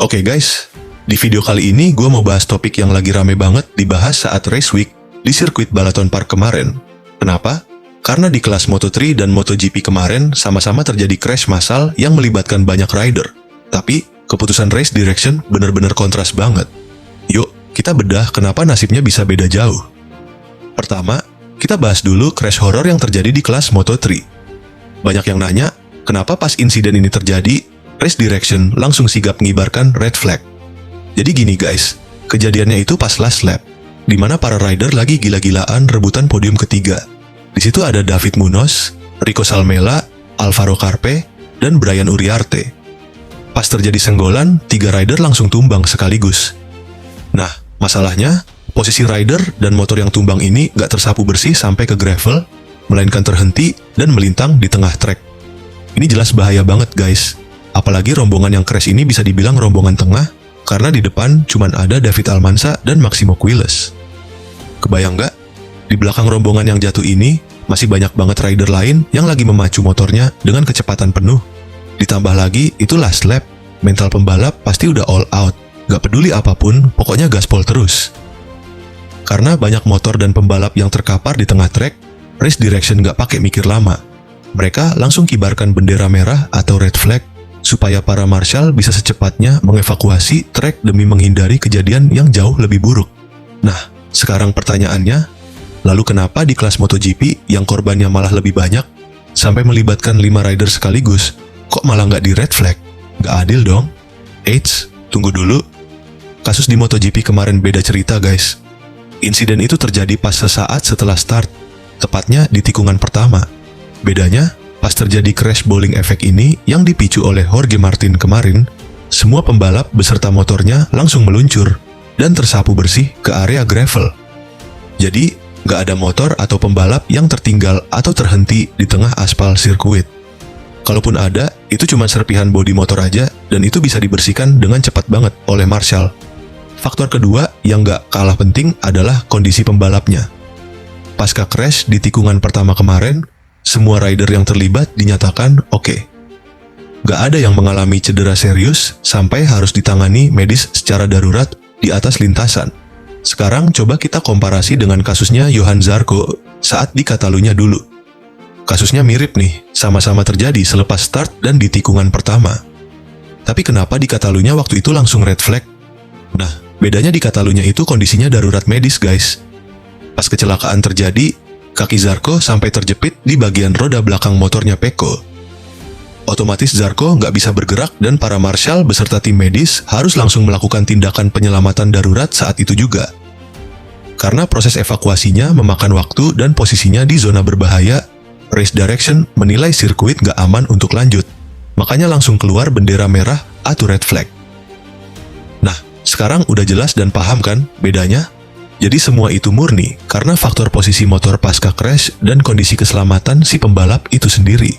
Oke guys, di video kali ini gue mau bahas topik yang lagi rame banget dibahas saat race week di sirkuit Balaton Park kemarin. Kenapa? Karena di kelas Moto3 dan MotoGP kemarin sama-sama terjadi crash massal yang melibatkan banyak rider. Tapi, keputusan race direction bener-bener kontras banget. Yuk, kita bedah kenapa nasibnya bisa beda jauh. Pertama, kita bahas dulu crash horror yang terjadi di kelas Moto3. Banyak yang nanya, kenapa pas insiden ini terjadi, race direction langsung sigap mengibarkan red flag. Jadi gini guys, kejadiannya itu pas last lap, di mana para rider lagi gila-gilaan rebutan podium ketiga. Di situ ada David Munoz, Rico Salmela, Alvaro Carpe, dan Brian Uriarte. Pas terjadi senggolan, 3 rider langsung tumbang sekaligus. Nah, masalahnya, posisi rider dan motor yang tumbang ini gak tersapu bersih sampai ke gravel, melainkan terhenti dan melintang di tengah trek. Ini jelas bahaya banget guys. Apalagi rombongan yang crash ini bisa dibilang rombongan tengah, karena di depan cuman ada David Almanza dan Maximo Quiles. Kebayang gak? Di belakang rombongan yang jatuh ini, masih banyak banget rider lain yang lagi memacu motornya dengan kecepatan penuh. Ditambah lagi, itu last lap. Mental pembalap pasti udah all out. Gak peduli apapun, pokoknya gaspol terus. Karena banyak motor dan pembalap yang terkapar di tengah trek, race direction gak pakai mikir lama. Mereka langsung kibarkan bendera merah atau red flag, supaya para marshal bisa secepatnya mengevakuasi trek demi menghindari kejadian yang jauh lebih buruk. Nah, sekarang pertanyaannya, lalu kenapa di kelas MotoGP yang korbannya malah lebih banyak, sampai melibatkan 5 rider sekaligus, kok malah nggak di red flag? Nggak adil dong. Eits, tunggu dulu. Kasus di MotoGP kemarin beda cerita guys. Insiden itu terjadi pas sesaat setelah start, tepatnya di tikungan pertama. Bedanya, pas terjadi crash bowling effect ini yang dipicu oleh Jorge Martin kemarin, semua pembalap beserta motornya langsung meluncur dan tersapu bersih ke area gravel. Jadi, nggak ada motor atau pembalap yang tertinggal atau terhenti di tengah aspal sirkuit. Kalaupun ada, itu cuma serpihan bodi motor aja dan itu bisa dibersihkan dengan cepat banget oleh marshal. Faktor kedua yang nggak kalah penting adalah kondisi pembalapnya. Pasca crash di tikungan pertama kemarin, semua rider yang terlibat dinyatakan oke. Gak ada yang mengalami cedera serius sampai harus ditangani medis secara darurat di atas lintasan. Sekarang coba kita komparasi dengan kasusnya Johan Zarco saat di Catalunya dulu. Kasusnya mirip nih, sama-sama terjadi selepas start dan di tikungan pertama. Tapi kenapa di Catalunya waktu itu langsung red flag? Nah, bedanya di Catalunya itu kondisinya darurat medis guys. Pas kecelakaan terjadi, kaki Zarco sampai terjepit di bagian roda belakang motornya Pecco. Otomatis Zarco nggak bisa bergerak dan para marshal beserta tim medis harus langsung melakukan tindakan penyelamatan darurat saat itu juga. Karena proses evakuasinya memakan waktu dan posisinya di zona berbahaya, race direction menilai sirkuit nggak aman untuk lanjut. Makanya langsung keluar bendera merah atau red flag. Nah, sekarang udah jelas dan paham kan bedanya? Jadi semua itu murni karena faktor posisi motor pasca crash dan kondisi keselamatan si pembalap itu sendiri.